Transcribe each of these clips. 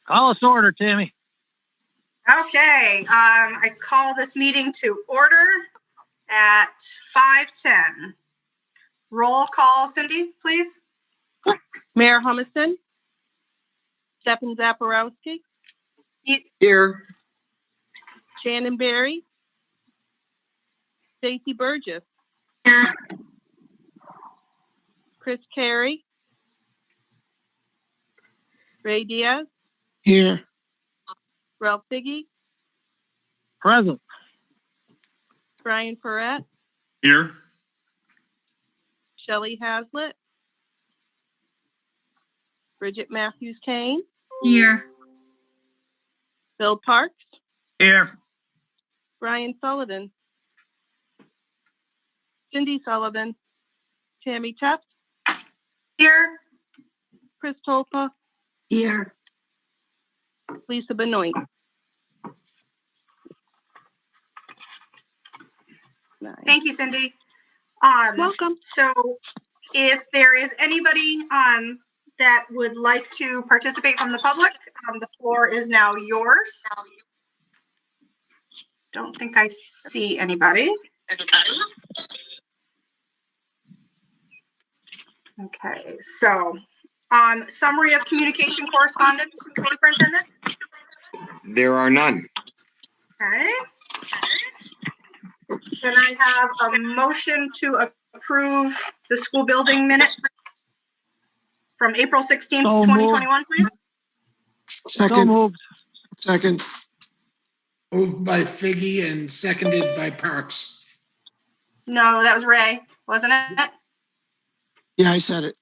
Call us order, Tammy. Okay, I call this meeting to order at 5:10. Roll call, Cindy, please. Mayor Humison, Stephen Zaporowski, Here. Shannon Berry, Stacy Burgess, Here. Chris Carey, Ray Diaz, Here. Ralph Figge, Present. Brian Perrette, Here. Shelley Hazlitt, Bridget Matthews Kane, Here. Bill Parks, Here. Brian Sullivan, Cindy Sullivan, Tammy Tufts, Here. Chris Tolpa, Here. Lisa Benoit. Nice. Thank you, Cindy. Welcome. So if there is anybody that would like to participate from the public, the floor is now yours. Don't think I see anybody. Okay, so summary of communication correspondence, Superintendent. There are none. Okay. Can I have a motion to approve the school building minutes from April 16th, So 2021, please? So Second. moved. Second. Moved by Figge and seconded by Parks. No, that was Ray, wasn't it? Yeah, I said it.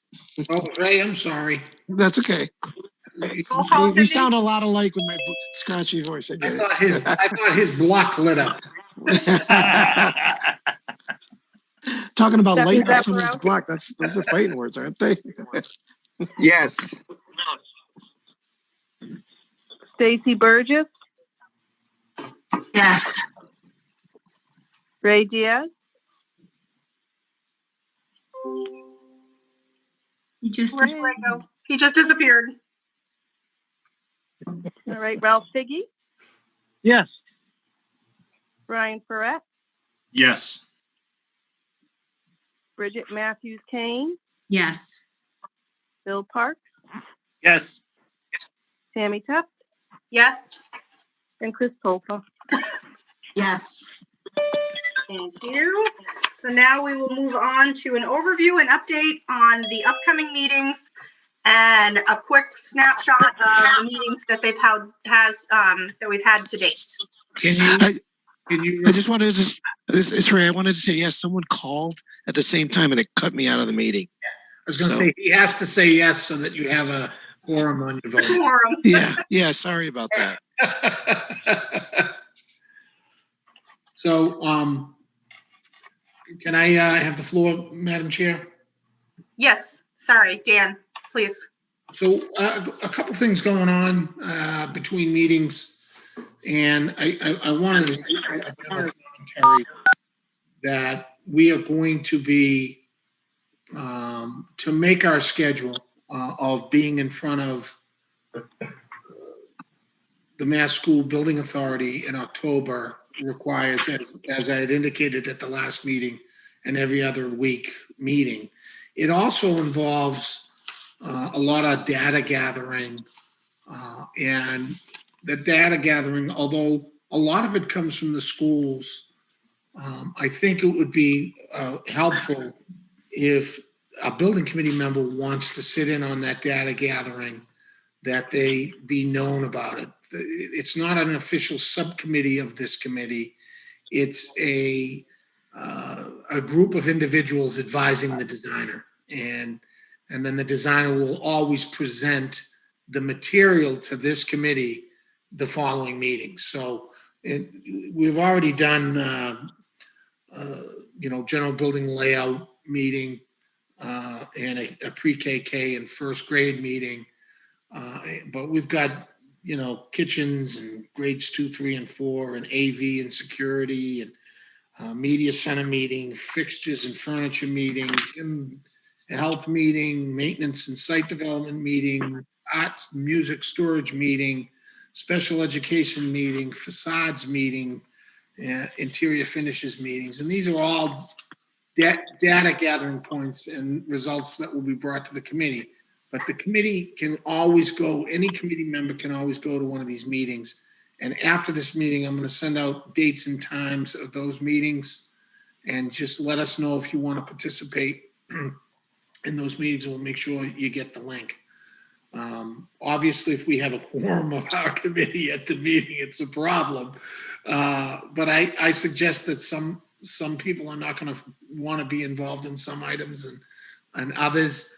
Oh, Ray, I'm sorry. That's okay. Roll call, We Cindy. sound a lot alike with my scratchy voice. I get I thought his block lit up. it. Talking about Stephanie light up someone's Zaporowski. block. Those are fighting words, aren't they? Yes. Stacy Burgess, Yes. Ray Diaz, He just disappeared. all right, Ralph Figge, Yes. Brian Perrette, Yes. Bridget Matthews Kane, Yes. Bill Parks, Yes. Tammy Tufts, Yes. and Chris Tolpa. Yes. Thank you. So now we will move on to an overview and update on the upcoming meetings and a quick snapshot of the meetings that that we've had to date. Can you? I just wanted to. It's Ray. I wanted to say yes. Someone called at the same time and it cut me out of the meeting. I was going to say he has to say yes so that you have a quorum on your vote. Quorum. Yeah. Sorry about that. So, can I have the floor, Madam Chair? Yes. Sorry, Dan, please. So, a couple things going on between meetings, and I wanted to make a commentary that we are going to be to make our schedule of being in front of the Mass School Building Authority in October requires, as I had indicated at the last meeting, and every other week meeting. It also involves a lot of data gathering, and the data gathering, although a lot of it comes from the schools, I think it would be helpful if a building committee member wants to sit in on that data gathering, that they be known about it. It's not an official subcommittee of this committee. It's a group of individuals advising the designer, and then the designer will always present the material to this committee the following meeting. So we've already done, general building layout meeting and a pre-KK and first grade meeting, but we've got kitchens and grades 2, 3, and 4, and AV and security, and media center meeting, fixtures and furniture meeting, gym health meeting, maintenance and site development meeting, arts, music storage meeting, special education meeting, facades meeting, interior finishes meetings. And these are all data gathering points and results that will be brought to the committee. But the committee can always go, any committee member can always go to one of these meetings. And after this meeting, I'm going to send out dates and times of those meetings, and just let us know if you want to participate in those meetings. We'll make sure you get the link. Obviously, if we have a quorum of our committee at the meeting, it's a problem. But I suggest that some people are not going to want to be involved in some items, and others.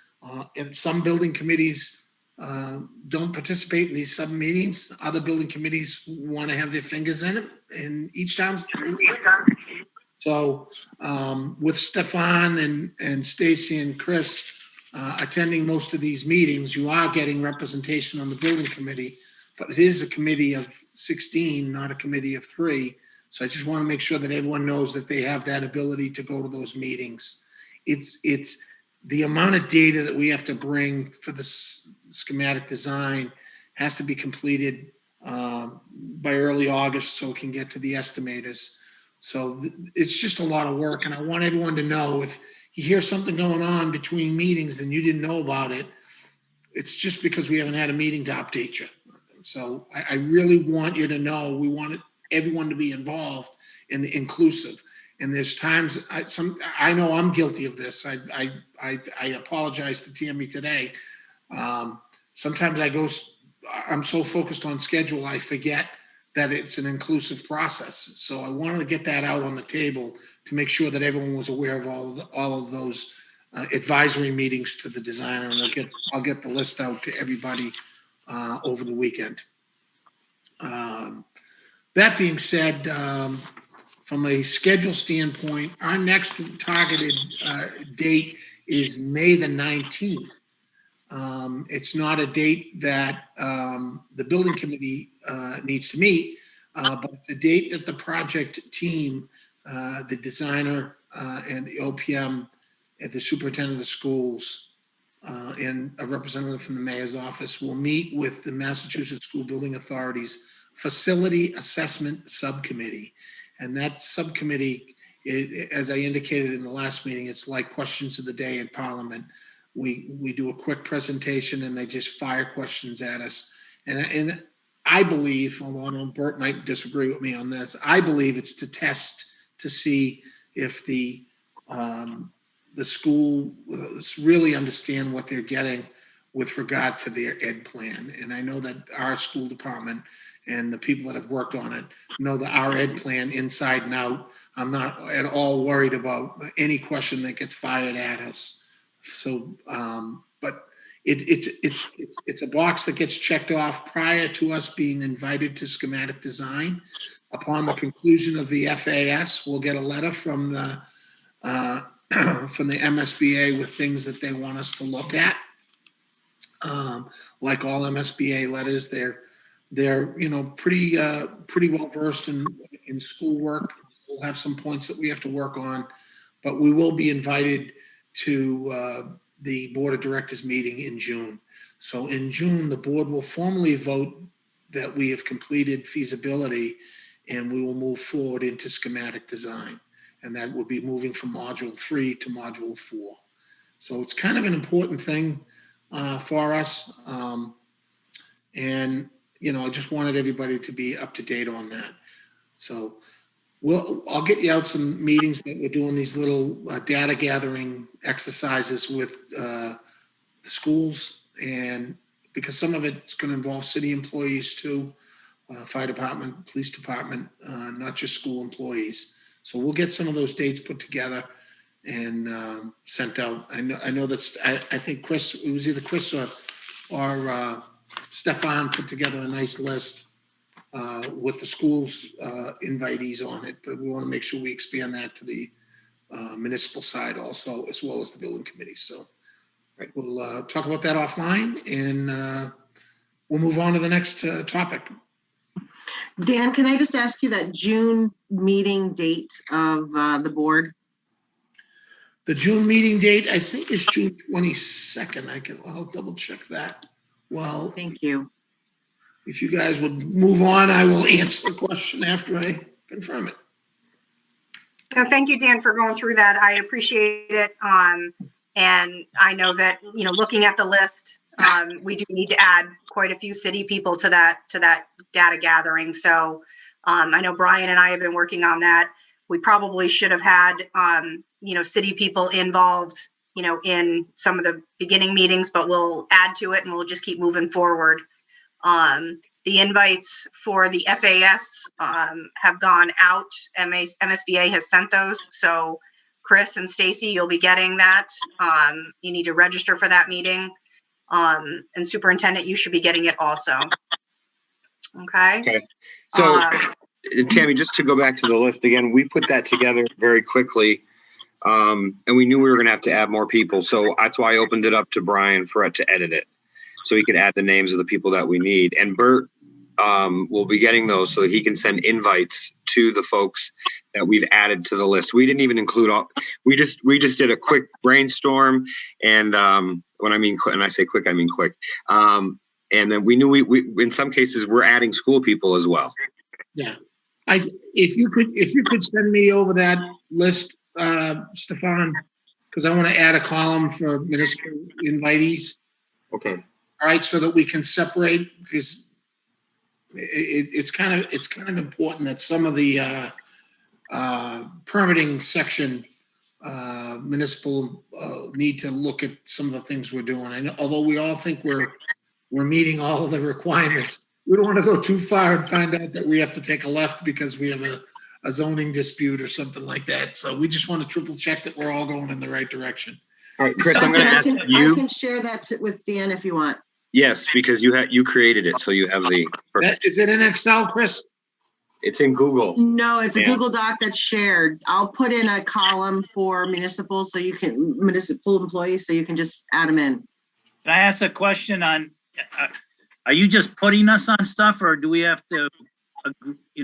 And some building committees don't participate in these sub-meetings. Other building committees want to have their fingers in it, and each time's so with Stefan and Stacy and Chris attending most of these meetings, you are getting representation on the building committee, but it is a committee of 16, not a committee of 3. So I just want to make sure that everyone knows that they have that ability to go to those meetings. It's the amount of data that we have to bring for the schematic design has to be completed by early August so it can get to the estimators. So it's just a lot of work, and I want everyone to know if you hear something going on between meetings and you didn't know about it, it's just because we haven't had a meeting to update you. So I really want you to know, we want everyone to be involved and inclusive. And there's times I know I'm guilty of this. I apologize to Tammy today. Sometimes I'm so focused on schedule, I forget that it's an inclusive process. So I wanted to get that out on the table to make sure that everyone was aware of all of those advisory meetings to the designer, and I'll get the list out to everybody over the weekend. That being said, from a schedule standpoint, our next targeted date is May the 19th. It's not a date that the building committee needs to meet, but it's a date that the project team, the designer and the OPM, and the superintendent of schools, and a representative from the mayor's office will meet with the Massachusetts School Building Authority's Facility Assessment Subcommittee. And that subcommittee, as I indicated in the last meeting, it's like questions of the day in Parliament. We do a quick presentation and they just fire questions at us. And I believe, although I know Bert might disagree with me on this, I believe it's to test to see if the schools really understand what they're getting with regard to their ed plan. And I know that our school department and the people that have worked on it know that our ed plan inside and out. I'm not at all worried about any question that gets fired at us. So, but it's a box that gets checked off prior to us being invited to schematic design. Upon the conclusion of the FAS, we'll get a letter from the MSBA with things that they want us to look at. Like all MSBA letters, they're pretty well versed in schoolwork. We'll have some points that we have to work on, but we will be invited to the board of directors meeting in June. So in June, the board will formally vote that we have completed feasibility, and we will move forward into schematic design. And that will be moving from module 3 to module 4. So it's kind of an important thing for us. And I just wanted everybody to be up to date on that. So I'll get you out some meetings that we're doing these little data gathering exercises with the schools, and because some of it's going to involve city employees too, fire department, police department, not just school employees. So we'll get some of those dates put together and sent out. I know that's, I think Chris, it was either Chris or Stefan put together a nice list with the schools invitees on it, but we want to make sure we expand that to the municipal side also, as well as the building committee. So right, we'll talk about that offline, and we'll move on to the next topic. Dan, can I just ask you that June meeting date of the board? The June meeting date, I think, is June 22nd. I'll double check that Well, Thank you. if you guys would move on, I will answer the question after I confirm it. No, thank you, Dan, for going through that. I appreciate it. And I know that, looking at the list, we do need to add quite a few city people to that data gathering. So I know Brian and I have been working on that. We probably should have had, city people involved, in some of the beginning meetings, but we'll add to it and we'll just keep moving forward. The invites for the FAS have gone out. MSBA has sent those. So Chris and Stacy, you'll be getting that. You need to register for that meeting. And Superintendent, you should be getting it also. Okay. Okay. So Tammy, just to go back to the list again, we put that together very quickly. And we knew we were going to have to add more people. So that's why I opened it up to Brian to edit it. So he can add the names of the people that we need. And Bert will be getting those so that he can send invites to the folks that we've added to the list. We didn't even include all, we just did a quick brainstorm. And when I mean, and I say quick, I mean quick. And then we knew we in some cases we're adding school people as well. Yeah. If you could send me over that list, Stefan, because I want to add a column for municipal invitees. Okay. All right, so that we can separate, because it's kind of important that some of the permitting section municipal need to look at some of the things we're doing. And although we all think we're meeting all of the requirements, we don't want to go too far and find out that we have to take a left because we have a zoning dispute or something like that. So we just want to triple check that we're all going in the right direction. All right, Chris, I'm going to ask you. I can share that with Dan if you want. Yes, because you created it, so you have the. Is it in Excel, Chris? It's in Google. No, it's a Yeah. Google Doc that's shared. I'll put in a column for municipal employees, so you can just add them in. Can I ask a question on, are you just putting us on stuff, or do we have to,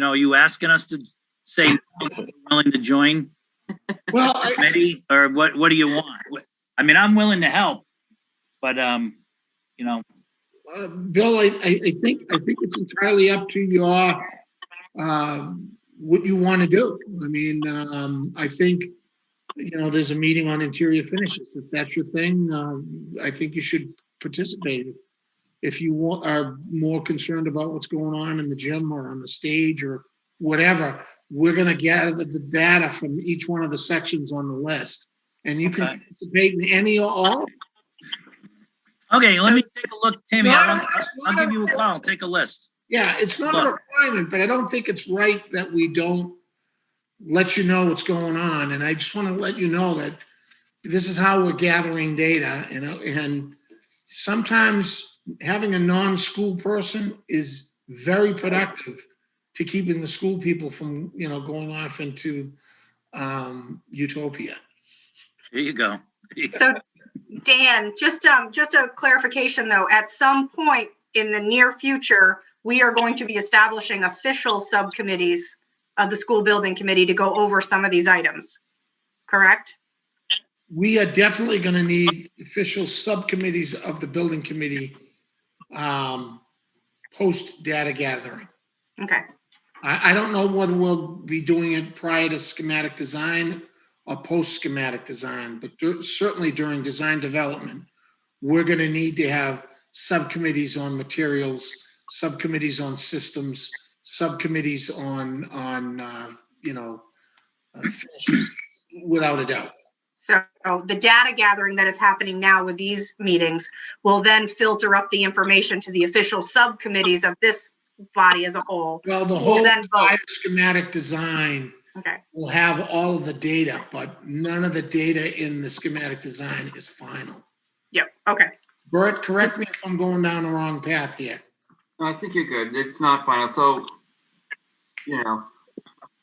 are you asking us to say we're willing to join Well, committee, or what do you want? I mean, I'm willing to help, but, Bill, I think it's entirely up to your what you want to do. I mean, I think there's a meeting on interior finishes. If that's your thing, I think you should participate. If you are more concerned about what's going on in the gym or on the stage or whatever, we're going to gather the data from each one of the sections on the list, and you can participate in any or all. okay, let me take a look, Tammy. I'll give you a a- call. Take a list. Yeah, it's not a requirement, but I don't think it's right that we don't let you know what's going on. And I just want to let you know that this is how we're gathering data, and sometimes having a non-school person is very productive to keeping the school people from, going off into utopia. Here you go. So Dan, just a clarification though, at some point in the near future, we are going to be establishing official subcommittees of the school building committee to go over some of these items, correct? We are definitely going to need official subcommittees of the building committee post data gathering. Okay. I don't know whether we'll be doing it prior to schematic design or post schematic design, but certainly during design development, we're going to need to have subcommittees on materials, subcommittees on systems, subcommittees on finishes, without a doubt. So the data gathering that is happening now with these meetings will then filter up the information to the official subcommittees of this body as a whole. Well, the We'll whole then vote. entire schematic design Okay. will have all of the data, but none of the data in the schematic design is final. Yep. Okay. Bert, correct me if I'm going down the wrong path here. I think you're good. It's not final. So,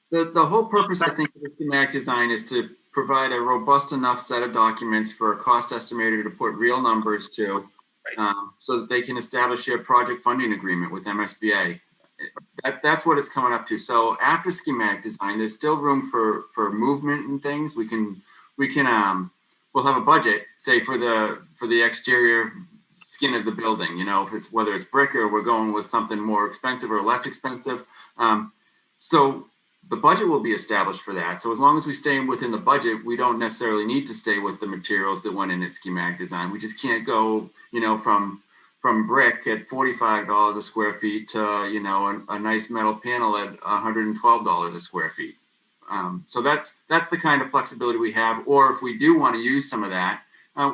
the whole purpose, I think, of the schematic design is to provide a robust enough set of documents for a cost estimator to put real numbers to, so that they can establish a project funding agreement with MSBA. That's what it's coming up to. So after schematic design, there's still room for movement and things. We'll have a budget, say for the exterior skin of the building, if it's, whether it's brick or we're going with something more expensive or less expensive. So the budget will be established for that. So as long as we stay within the budget, we don't necessarily need to stay with the materials that went in at schematic design. We just can't go, from brick at $45 a square feet to, a nice metal panel at $112 a square feet. So that's the kind of flexibility we have. Or if we do want to use some of that,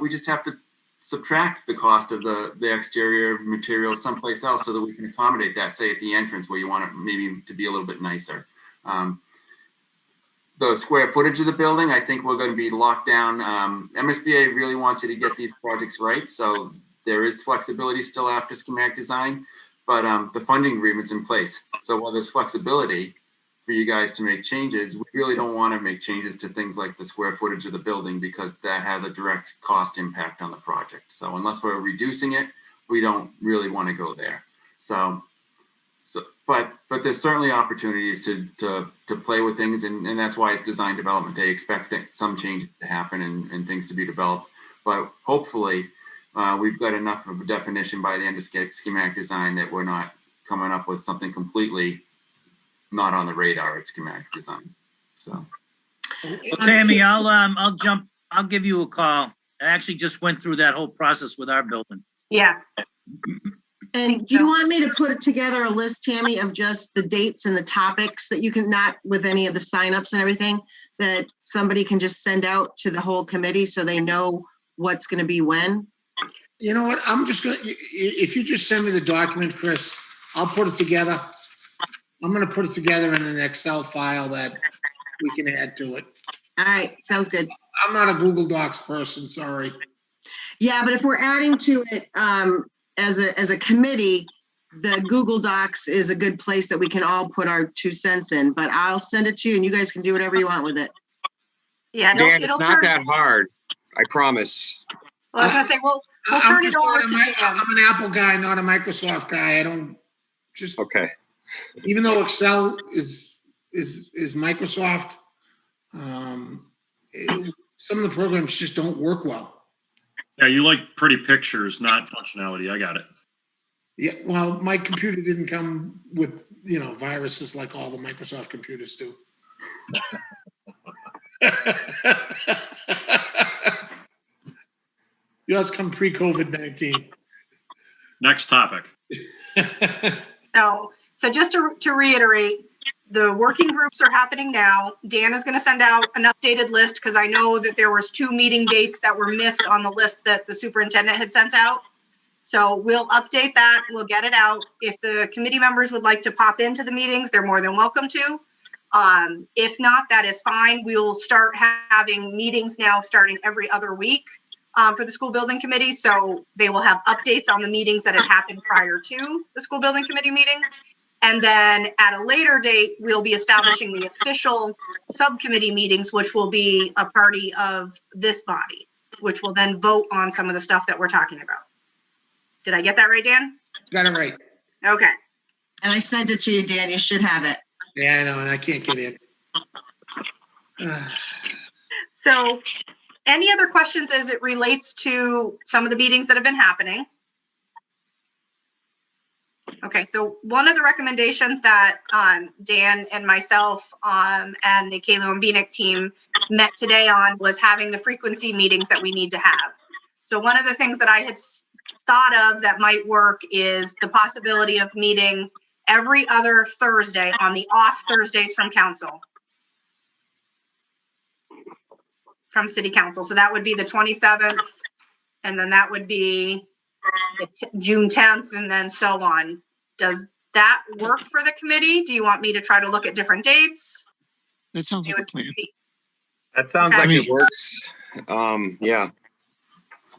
we just have to subtract the cost of the exterior materials someplace else so that we can accommodate that, say at the entrance where you want it maybe to be a little bit nicer. The square footage of the building, I think we're going to be locked down. MSBA really wants you to get these projects right. So there is flexibility still after schematic design, but the funding agreement's in place. So while there's flexibility for you guys to make changes, we really don't want to make changes to things like the square footage of the building because that has a direct cost impact on the project. So unless we're reducing it, we don't really want to go there. But there's certainly opportunities to play with things, and that's why it's design development. They expect some changes to happen and things to be developed. But hopefully, we've got enough of a definition by the end of schematic design that we're not coming up with something completely not on the radar at schematic design. So, Well, Tammy, I'll give you a call. I actually just went through that whole process with our building. Yeah. And do you want me to put together a list, Tammy, of just the dates and the topics that you can, not with any of the signups and everything, that somebody can just send out to the whole committee so they know what's going to be when? You know what? I'm just going to, if you just send me the document, Chris, I'll put it together. I'm going to put it together in an Excel file that we can add to it. All right. Sounds good. I'm not a Google Docs person, sorry. Yeah, but if we're adding to it, as a committee, the Google Docs is a good place that we can all put our 2 cents in, but I'll send it to you and you guys can do whatever you want with it. Yeah, Dan, it's not that hard. I promise. Well, I was gonna say, we'll turn it over to Dan. I'm an Apple guy, not a Microsoft guy. I don't just, Okay. even though Excel is Microsoft, some of the programs just don't work well. Yeah, you like pretty pictures, not functionality. I got it. Yeah, well, my computer didn't come with, viruses like all the Microsoft computers do. Yours come pre-COVID-19. Next topic. So just to reiterate, the working groups are happening now. Dan is going to send out an updated list because I know that there was 2 meeting dates that were missed on the list that the superintendent had sent out. So we'll update that. We'll get it out. If the committee members would like to pop into the meetings, they're more than welcome to. If not, that is fine. We'll start having meetings now starting every other week for the school building committee. So they will have updates on the meetings that had happened prior to the school building committee meeting. And then at a later date, we'll be establishing the official subcommittee meetings, which will be a party of this body, which will then vote on some of the stuff that we're talking about. Did I get that right, Dan? Got it right. Okay. And I sent it to you, Dan. You should have it. Yeah, I know, and I can't get in. So any other questions as it relates to some of the meetings that have been happening? Okay, so one of the recommendations that Dan and myself and the Kalo and Beanick team met today on was having the frequency meetings that we need to have. So one of the things that I had thought of that might work is the possibility of meeting every other Thursday on the off Thursdays from council, from city council. So that would be the 27th, and then that would be June 10th, and then so on. Does that work for the committee? Do you want me to try to look at different dates? That sounds like a plan. That sounds like it works. Yeah.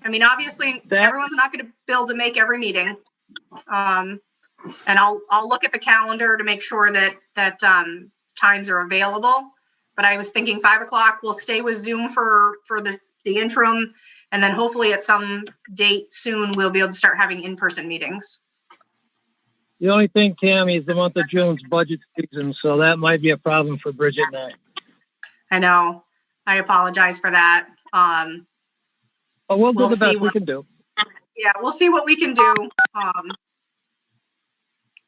I mean, obviously, everyone's not going to be able to make every meeting. And I'll look at the calendar to make sure that times are available. But I was thinking 5 o'clock, we'll stay with Zoom for the interim. And then hopefully at some date soon, we'll be able to start having in-person meetings. The only thing, Tammy, is the month of June's budget season, so that might be a problem for Bridget and I. I know. I apologize for that. But we'll do the best we can do. Yeah, we'll see what we can do.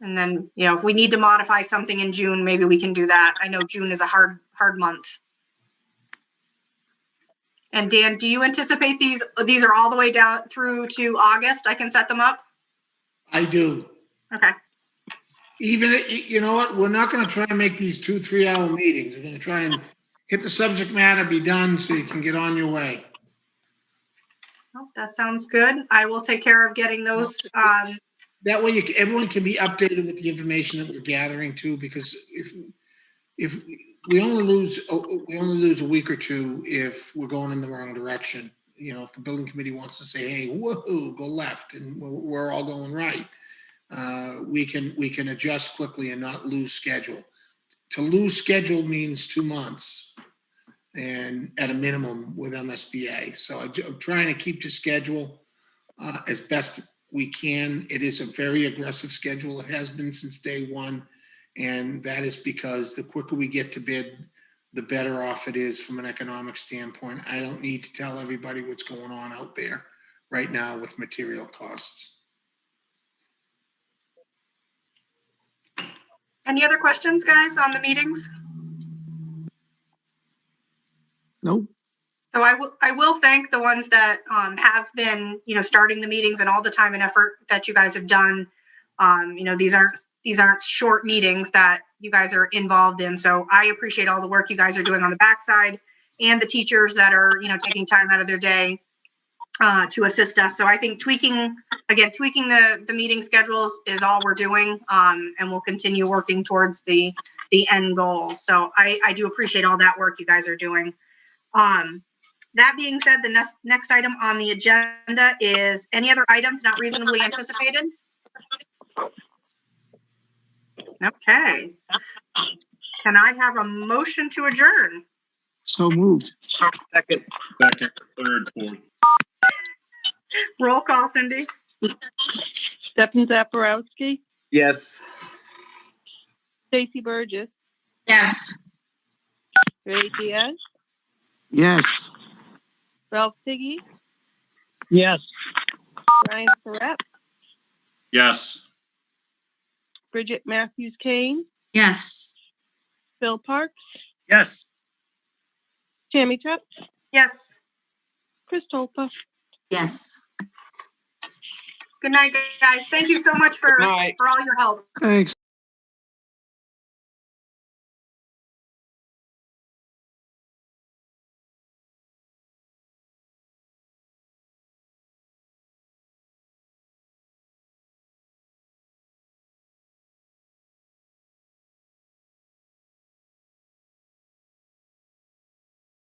And then, if we need to modify something in June, maybe we can do that. I know June is a hard month. And Dan, do you anticipate these are all the way down through to August? I can set them up? I do. Okay. Even, you know what, we're not gonna try and make these 2-3 hour meetings. We're gonna try and hit the subject matter, be done, so you can get on your way. Well, that sounds good. I will take care of getting those. That way everyone can be updated with the information that we're gathering too, because if we only lose a week or two if we're going in the wrong direction. If the building committee wants to say, hey, whoa, go left, and we're all going right. We can adjust quickly and not lose schedule. To lose schedule means 2 months, and at a minimum with MSBA. So I'm trying to keep to schedule as best we can. It is a very aggressive schedule. It has been since day one, and that is because the quicker we get to bid, the better off it is from an economic standpoint. I don't need to tell everybody what's going on out there right now with material costs. Any other questions, guys, on the meetings? Nope. So I will thank the ones that have been, starting the meetings and all the time and effort that you guys have done. These aren't short meetings that you guys are involved in. So I appreciate all the work you guys are doing on the backside, and the teachers that are, taking time out of their day to assist us. So I think tweaking the meeting schedules is all we're doing, and we'll continue working towards the end goal. So I do appreciate all that work you guys are doing. That being said, the next item on the agenda is any other items not reasonably anticipated? Okay. Can I have a motion to adjourn? So moved. Second, third, fourth. Roll call, Cindy. Stefan Zaporowski, Yes. Stacy Burgess, Yes. Ray Diaz, Yes. Ralph Tiggy, Yes. Brian Perrette, Yes. Bridget Matthews Kane, Yes. Bill Parks, Yes. Tammy Tuck, Yes. Chris Tolpa. Yes. Good night, guys. Thank you so much for Good night. all your help. Thanks.